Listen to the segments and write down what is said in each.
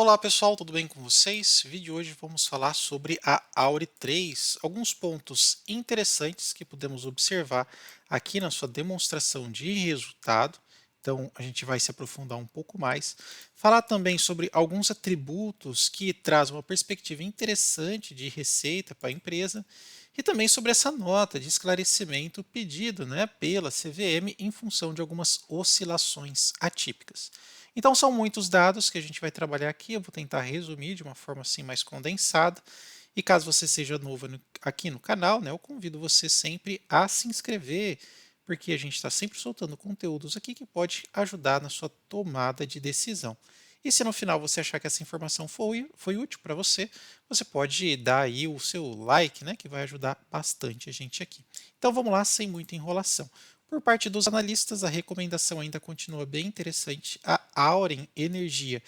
Olá pessoal, tudo bem com vocês? No vídeo de hoje vamos falar sobre a Aure 3, alguns pontos interessantes que podemos observar aqui na sua demonstração de resultado. Então a gente vai se aprofundar um pouco mais, falar também sobre alguns atributos que trazem uma perspectiva interessante de receita para a empresa e também sobre essa nota de esclarecimento pedido, pela CVM em função de algumas oscilações atípicas. Então são muitos dados que a gente vai trabalhar aqui, eu vou tentar resumir de uma forma assim mais condensada. E caso você seja novo aqui no canal, eu convido você sempre a se inscrever, porque a gente está sempre soltando conteúdos aqui que pode ajudar na sua tomada de decisão. E se no final você achar que essa informação foi útil para você, você pode dar aí o seu like, que vai ajudar bastante a gente aqui. Então vamos lá, sem muita enrolação. Por parte dos analistas, a recomendação ainda continua bem interessante. A Auren Energia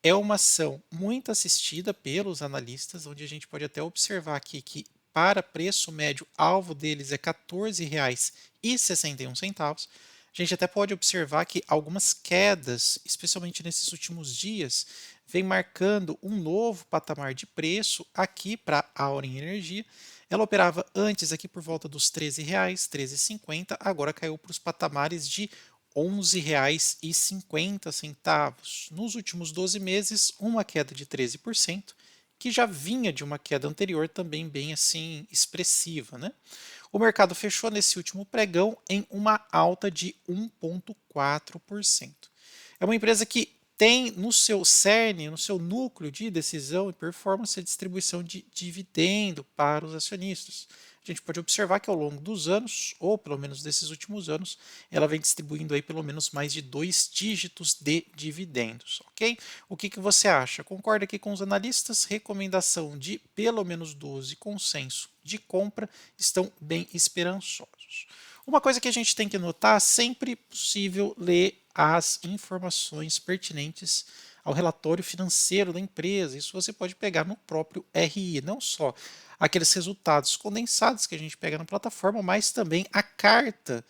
é uma ação muito assistida pelos analistas, onde a gente pode até observar aqui que para preço médio alvo deles é R$ 14,61. A gente até pode observar que algumas quedas, especialmente nesses últimos dias, vem marcando um novo patamar de preço aqui para a Auren Energia. Ela operava antes aqui por volta dos R$ 13,00, 13,50, agora caiu para os patamares de R$ 11,50. Nos últimos 12 meses, uma queda de 13%, que já vinha de uma queda anterior também bem assim expressiva, O mercado fechou nesse último pregão em uma alta de 1,4%. É uma empresa que tem no seu cerne, no seu núcleo de decisão e performance, a distribuição de dividendo para os acionistas. A gente pode observar que ao longo dos anos, ou pelo menos desses últimos anos, ela vem distribuindo aí pelo menos mais de 2 dígitos de dividendos, ok? O que você acha? Concorda aqui com os analistas? Recomendação de pelo menos 12, consenso de compra, estão bem esperançosos. Uma coisa que a gente tem que notar, sempre possível ler as informações pertinentes ao relatório financeiro da empresa. Isso você pode pegar no próprio RI, não só aqueles resultados condensados que a gente pega na plataforma, mas também a carta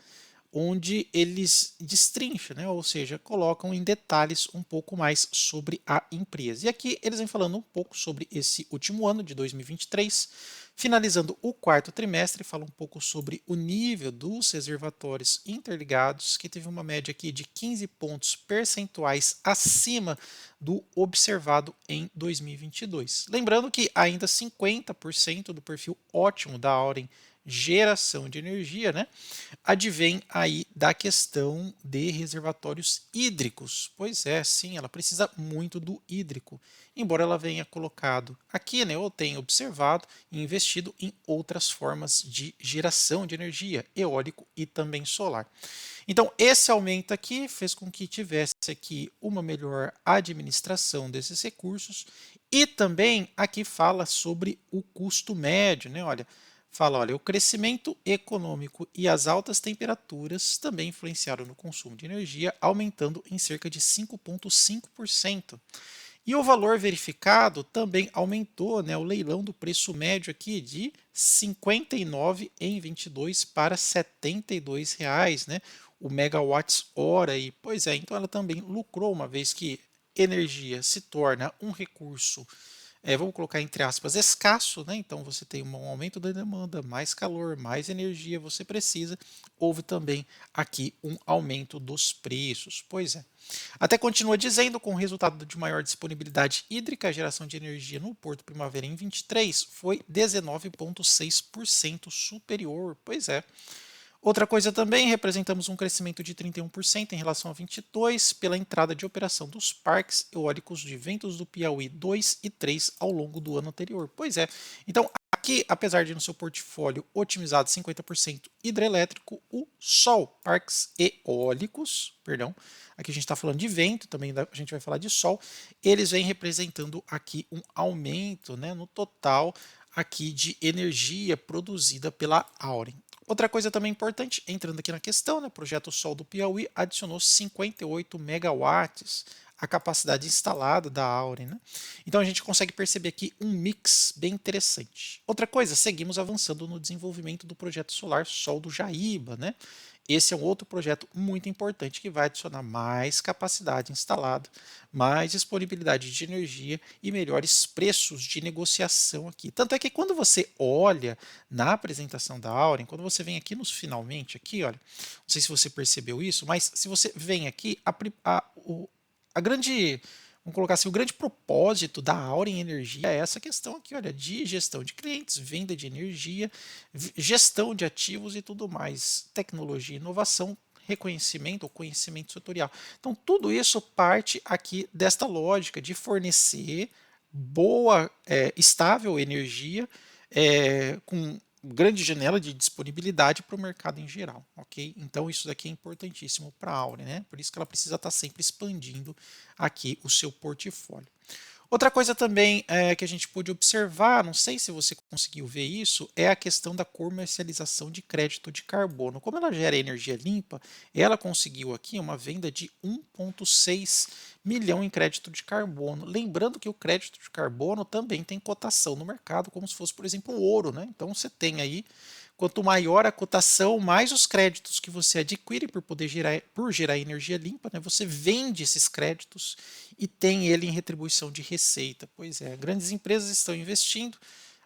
onde eles destrincham, ou seja, colocam em detalhes um pouco mais sobre a empresa. E aqui eles vêm falando um pouco sobre esse último ano de 2023, finalizando o quarto trimestre, fala um pouco sobre o nível dos reservatórios interligados, que teve uma média aqui de 15 pontos percentuais acima do observado em 2022. Lembrando que ainda 50% do perfil ótimo da Auren geração de energia, advém aí da questão de reservatórios hídricos. Pois é, sim, ela precisa muito do hídrico, embora ela venha colocado aqui, ou tenha observado e investido em outras formas de geração de energia, eólico e também solar. Então, esse aumento aqui fez com que tivesse aqui uma melhor administração desses recursos e também aqui fala sobre o custo médio, olha, o crescimento econômico e as altas temperaturas também influenciaram no consumo de energia, aumentando em cerca de 5,5%. E o valor verificado também aumentou, o leilão do preço médio aqui de 59 em 22 para R$ 72 reais, o megawatts hora. E pois é, então ela também lucrou, uma vez que energia se torna um recurso, vamos colocar entre aspas, escasso, então você tem um aumento da demanda, mais calor, mais energia você precisa, houve também aqui um aumento dos preços. Pois é. Até continua dizendo, com o resultado de maior disponibilidade hídrica, a geração de energia no Porto Primavera em 23 foi 19,6% superior. Pois é. Outra coisa também, representamos um crescimento de 31% em relação a 22 pela entrada de operação dos parques eólicos de Ventos do Piauí 2 e 3 ao longo do ano anterior. Pois é. Então, aqui, apesar de no seu portfólio otimizado 50% hidrelétrico, o sol, parques eólicos, perdão, aqui a gente está falando de vento, também a gente vai falar de sol, eles vêm representando aqui um aumento, no total aqui de energia produzida pela Auren. Outra coisa também importante, entrando aqui na questão, o projeto Sol do Piauí adicionou 58 megawatts à capacidade instalada da Auren. Então a gente consegue perceber aqui um mix bem interessante. Outra coisa, seguimos avançando no desenvolvimento do projeto solar Sol do Jaíba. esse é um outro projeto muito importante que vai adicionar mais capacidade instalada, mais disponibilidade de energia e melhores preços de negociação aqui. Tanto é que quando você olha na apresentação da Auren, quando você vem aqui nos finalmente, aqui, olha, não sei se você percebeu isso, mas se você vem aqui, a grande, vamos colocar assim, o grande propósito da Auren Energia é essa questão aqui, olha, de gestão de clientes, venda de energia, gestão de ativos e tudo mais, tecnologia e inovação, reconhecimento ou conhecimento setorial. Então, tudo isso parte aqui desta lógica de fornecer boa, estável energia com grande janela de disponibilidade para o mercado em geral, ok? Então isso daqui é importantíssimo para a Aure, né? Por isso que ela precisa estar sempre expandindo aqui o seu portfólio. Outra coisa também que a gente pôde observar, não sei se você conseguiu ver isso, é a questão da comercialização de crédito de carbono. Como ela gera energia limpa, ela conseguiu aqui uma venda de 1,6 milhão em crédito de carbono. Lembrando que o crédito de carbono também tem cotação no mercado, como se fosse, por exemplo, o ouro, né? Então você tem aí, quanto maior a cotação, mais os créditos que você adquire por gerar energia limpa, né? Você vende esses créditos e tem ele em retribuição de receita. Pois é, grandes empresas estão investindo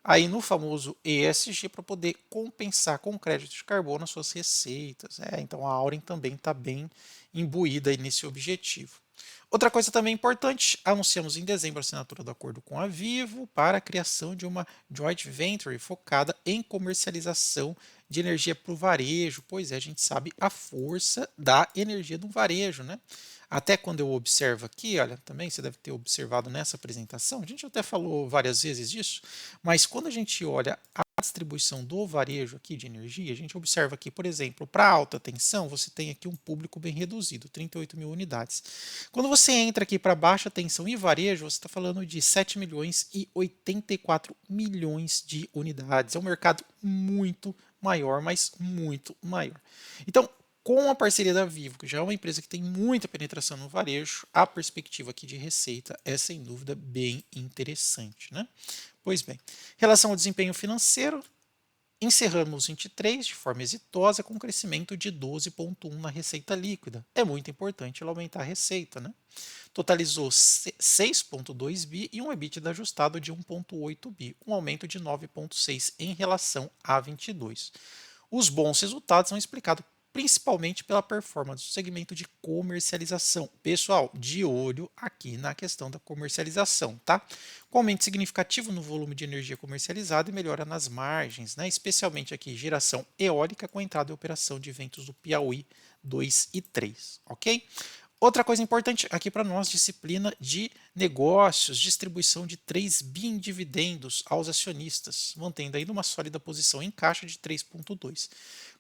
aí no famoso ESG para poder compensar com crédito de carbono as suas receitas. Então a Auren também está bem imbuída aí nesse objetivo. Outra coisa também importante, anunciamos em dezembro a assinatura do acordo com a Vivo para a criação de uma joint venture focada em comercialização de energia para o varejo. Pois é, a gente sabe a força da energia do varejo, né? Até quando eu observo aqui, olha, também você deve ter observado nessa apresentação, a gente até falou várias vezes disso, mas quando a gente olha a distribuição do varejo aqui de energia, a gente observa aqui, por exemplo, para alta tensão, você tem aqui um público bem reduzido, 38 mil unidades. Quando você entra aqui para baixa tensão e varejo, você está falando de 7 milhões e 84 milhões de unidades. É um mercado muito maior, mas muito maior. Então, com a parceria da Vivo, que já é uma empresa que tem muita penetração no varejo, a perspectiva aqui de receita é sem dúvida bem interessante, né? Pois bem, em relação ao desempenho financeiro, encerramos 23 de forma exitosa com um crescimento de 12,1 na receita líquida. É muito importante ela aumentar a receita, né? Totalizou 6,2 bi e um EBITDA ajustado de 1,8 bi, um aumento de 9,6 em relação a 22. Os bons resultados são explicados principalmente pela performance do segmento de comercialização. Pessoal, de olho aqui na questão da comercialização, tá? Com aumento significativo no volume de energia comercializada e melhora nas margens, né? Especialmente aqui geração eólica com a entrada em operação de ventos do Piauí 2 e 3, ok? Outra coisa importante aqui para nós, disciplina de negócios, distribuição de 3 bi em dividendos aos acionistas, mantendo ainda uma sólida posição em caixa de 3,2.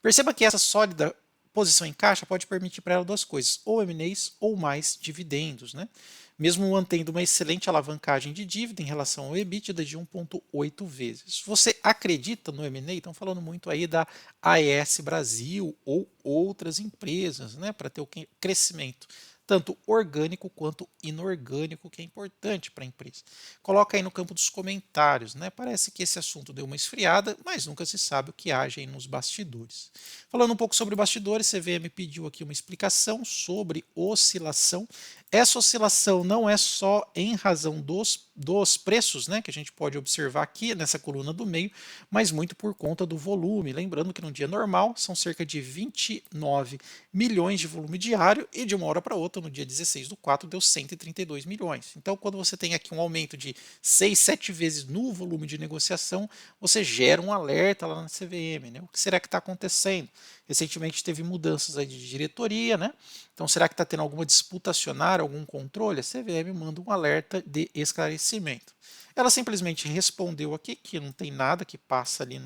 Perceba que essa sólida posição em caixa pode permitir para ela duas coisas, ou M&As ou mais dividendos, né? Mesmo mantendo uma excelente alavancagem de dívida em relação ao EBITDA de 1,8 vezes. Você acredita no M&A? Estão falando muito aí da AES Brasil ou outras empresas, né, para ter o crescimento tanto orgânico quanto inorgânico, que é importante para a empresa. Coloca aí no campo dos comentários, né? Parece que esse assunto deu uma esfriada, mas nunca se sabe o que age aí nos bastidores. Falando um pouco sobre bastidores, a CVM pediu aqui uma explicação sobre oscilação. Essa oscilação não é só em razão dos preços, né, que a gente pode observar aqui nessa coluna do meio, mas muito por conta do volume. Lembrando que num dia normal são cerca de 29 milhões de volume diário e de uma hora para outra, no dia 16/4, deu 132 milhões. Então, quando você tem aqui um aumento de 6, 7 vezes no volume de negociação, você gera um alerta lá na CVM, né? O que será que está acontecendo? Recentemente teve mudanças aí de diretoria, né? Então, será que está tendo alguma disputa acionária, algum controle? A CVM manda um alerta de esclarecimento. Ela simplesmente respondeu aqui que não tem nada que passa ali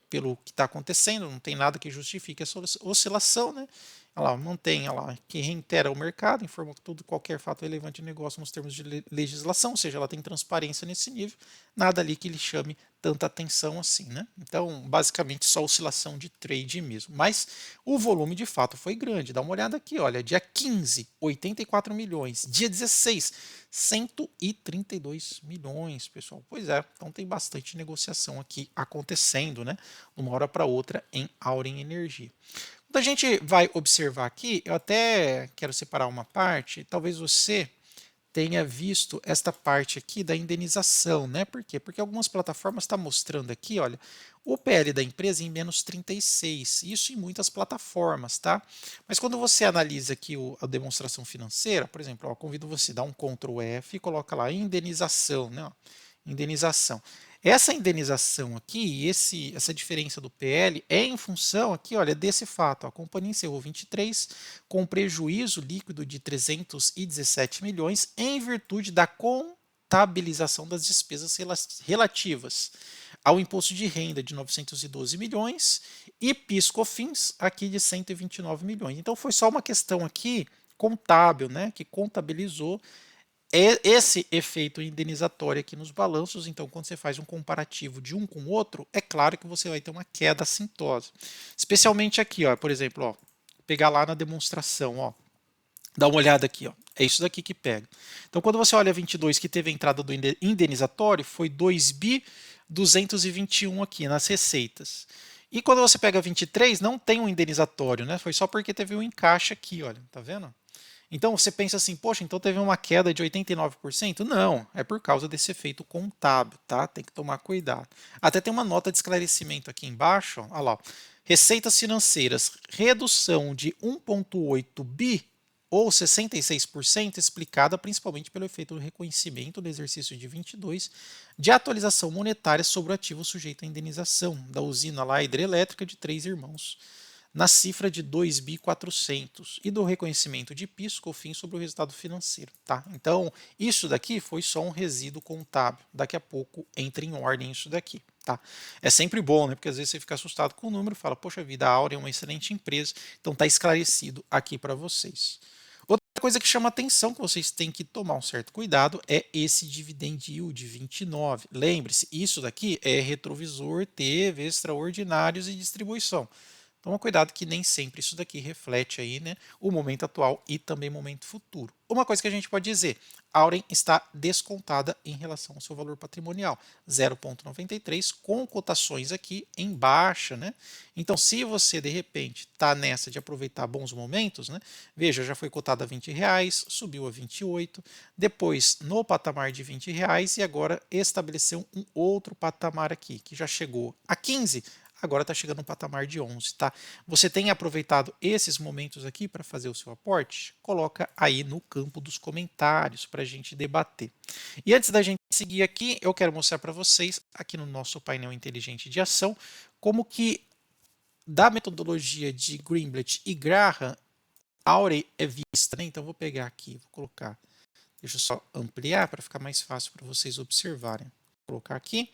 pelo que está acontecendo, não tem nada que justifique essa oscilação, né? Ela mantém, ela que reitera o mercado, informa que todo qualquer fato relevante de negócio nos termos de legislação, ou seja, ela tem transparência nesse nível, nada ali que lhe chame tanta atenção assim, né? Então, basicamente só oscilação de trade mesmo. Mas o volume de fato foi grande. Dá uma olhada aqui, olha, dia 15, 84 milhões, dia 16, 132 milhões, pessoal. Pois é, então tem bastante negociação aqui acontecendo, né? De uma hora para outra em Auren Energia. Quando a gente vai observar aqui, eu até quero separar uma parte, talvez você tenha visto esta parte aqui da indenização, né? Por quê? Porque algumas plataformas estão mostrando aqui, olha, o PL da empresa em menos 36, isso em muitas plataformas, tá? Mas quando você analisa aqui a demonstração financeira, por exemplo, ó, convido você a dar um Ctrl F e coloca lá indenização, né? Ó, indenização. Essa indenização aqui, essa diferença do PL é em função aqui, olha, desse fato. A companhia encerrou 23 com prejuízo líquido de 317 milhões em virtude da contabilização das despesas relativas ao imposto de renda de 912 milhões e PIS/COFINS aqui de 129 milhões. Então foi só uma questão aqui contábil, né, que contabilizou esse efeito indenizatório aqui nos balanços. Então, quando você faz um comparativo de um com o outro, é claro que você vai ter uma queda assintosa. Especialmente aqui, ó, por exemplo, ó, pegar lá na demonstração, ó, dá uma olhada aqui, ó, é isso daqui que pega. Então, quando você olha 22, que teve a entrada do indenizatório, foi 2 bi 221 aqui nas receitas. E quando você pega 23, não tem um indenizatório, né? Foi só porque teve um encaixe aqui, olha, tá vendo? Então você pensa assim, poxa, então teve uma queda de 89%? Não, é por causa desse efeito contábil, tá? Tem que tomar cuidado. Até tem uma nota de esclarecimento aqui embaixo, ó, olha lá. Receitas financeiras, redução de 1,8 bi ou 66%, explicada principalmente pelo efeito do reconhecimento do exercício de 22 de atualização monetária sobre o ativo sujeito à indenização da usina lá hidrelétrica de Três Irmãos, na cifra de 2.400 e do reconhecimento de PIS/COFINS sobre o resultado financeiro, tá? Então, isso daqui foi só um resíduo contábil. Daqui a pouco entra em ordem isso daqui, tá? É sempre bom, né? Porque às vezes você fica assustado com o número e fala, poxa vida, a Áurea é uma excelente empresa, então tá esclarecido aqui para vocês. Outra coisa que chama atenção, que vocês têm que tomar um certo cuidado, é esse dividend yield de 29. Lembre-se, isso daqui é retrovisor, teve extraordinários e distribuição. Toma cuidado que nem sempre isso daqui reflete aí, né, o momento atual e também o momento futuro. Uma coisa que a gente pode dizer, Auren está descontada em relação ao seu valor patrimonial, 0,93, com cotações aqui em baixa, né? Então, se você de repente está nessa de aproveitar bons momentos, né? Veja, já foi cotada a R$ 20, subiu a 28, depois no patamar de R$ 20 e agora estabeleceu um outro patamar aqui, que já chegou a 15, agora está chegando no patamar de 11, tá? Você tem aproveitado esses momentos aqui para fazer o seu aporte? Coloca aí no campo dos comentários para a gente debater. E antes da gente seguir aqui, eu quero mostrar para vocês, aqui no nosso painel inteligente de ação, como que da metodologia de Greenblatt e Graham, Auren é vista, né? Então vou pegar aqui, vou colocar, deixa eu só ampliar para ficar mais fácil para vocês observarem. Vou colocar aqui,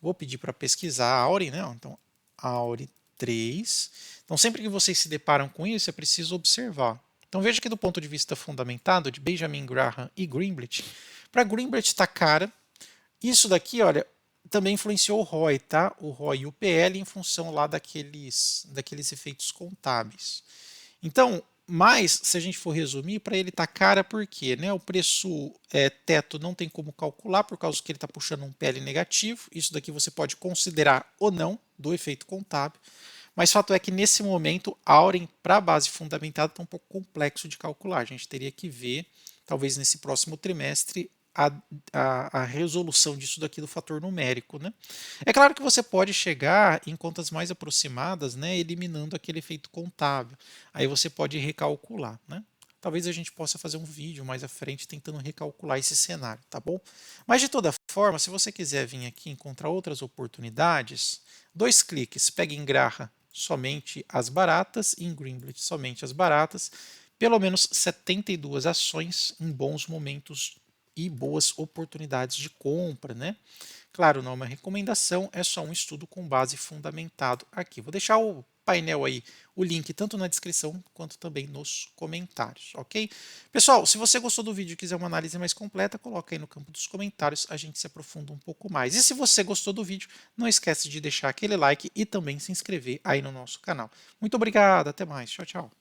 vou pedir para pesquisar a Auren, né? Então Auren 3. Então, sempre que vocês se deparam com isso, é preciso observar. Então, veja que do ponto de vista fundamentado de Benjamin Graham e Greenblatt, para Greenblatt está cara. Isso daqui, olha, também influenciou o ROI, tá? O ROI e o PL em função lá daqueles efeitos contábeis. Então, mas, se a gente for resumir, para ele tá cara porque, né, o preço teto não tem como calcular por causa que ele está puxando um PL negativo. Isso daqui você pode considerar ou não do efeito contábil. Mas fato é que nesse momento, Auren para a base fundamentada está um pouco complexo de calcular. A gente teria que ver, talvez nesse próximo trimestre, a resolução disso daqui do fator numérico, né? É claro que você pode chegar em contas mais aproximadas, né, eliminando aquele efeito contábil. Aí você pode recalcular, né? Talvez a gente possa fazer um vídeo mais à frente tentando recalcular esse cenário, tá bom? Mas de toda forma, se você quiser vir aqui encontrar outras oportunidades, 2 cliques, pega em Graham somente as baratas e em Greenblatt somente as baratas, pelo menos 72 ações em bons momentos e boas oportunidades de compra, né? Claro, não é uma recomendação, é só um estudo com base fundamentado aqui. Vou deixar o painel aí, o link tanto na descrição quanto também nos comentários, ok? Pessoal, se você gostou do vídeo e quiser uma análise mais completa, coloca aí no campo dos comentários, a gente se aprofunda um pouco mais. E se você gostou do vídeo, não esquece de deixar aquele like e também se inscrever aí no nosso canal. Muito obrigado, até mais, tchau, tchau.